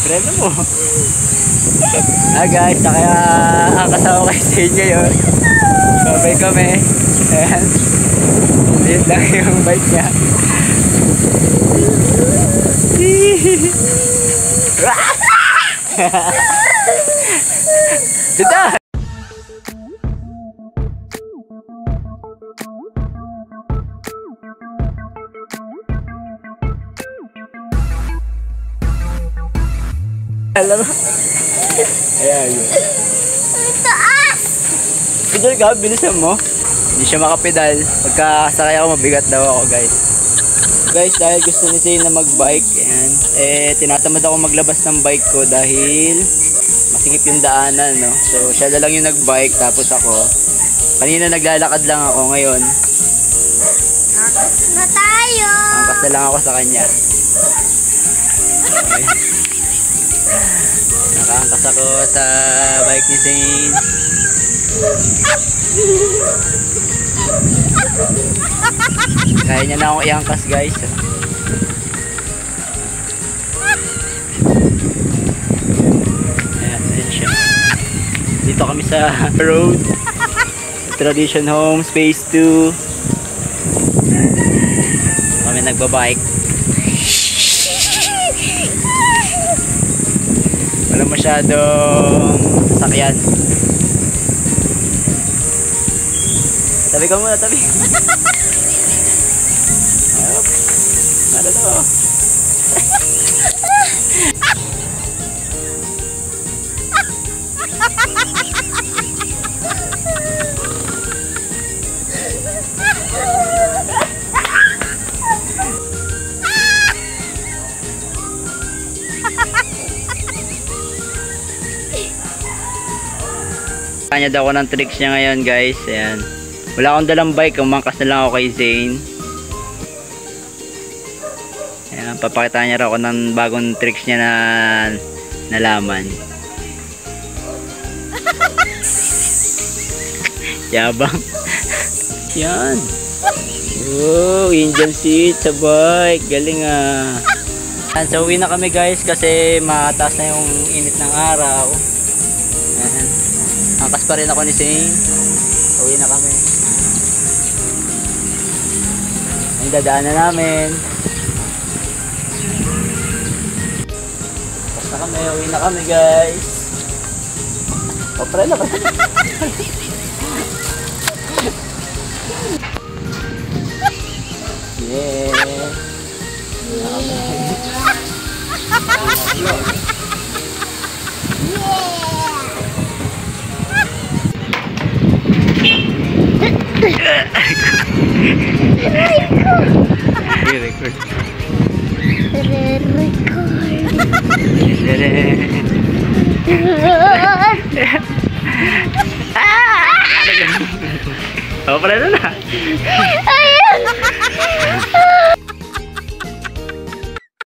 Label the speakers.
Speaker 1: Preno mo. Guys, kaya ang kasama kayo sa inyo yun. Babay kami. Ayan. Liit lang yung bike niya. Dito! Alam mo? Ayan yun.
Speaker 2: Taas!
Speaker 1: Pedal ka, bilisan mo. Hindi siya makapedal. Pagkasakay ako, mabigat daw ako, guys. Guys, dahil gusto ni Zane na mag-bike, ayan, tinatamad ako maglabas ng bike ko dahil masikip yung daanan, no? So, siya na lang yung nag-bike, tapos ako. Kanina naglalakad lang ako, ngayon.
Speaker 2: Angkas na tayo!
Speaker 1: Angkas na lang ako sa kanya. Okay. Nakaangkas ako sa bike ni Zane. Kaya niya na akong iangkas, guys. Ayan siya. Dito kami sa road. Tradition Home, Phase 2. Kami nagbabike. Wala masyadong sakyan. Tabi ka muna, tabi. Ano to? Kanya daw ako ng tricks niya ngayon, guys. Ayan. Wala akong dalang bike, umangkas na lang ako kay Zane. Ayan, papakita niya raw ako ng bagong tricks niya na nalaman. Yabang. Yan. Oh, Indian seat sa bike. Galing ah. Ayan, so uwi na kami, guys, kasi mataas na yung init ng araw. Ayan. Angkas pa rin ako ni Zane. Uwi na kami. Ang dadaanan namin. Tapos na kami. Uwi na kami, guys. O, pare na. Yeah. Record. Oh, pala na.
Speaker 2: Ayan!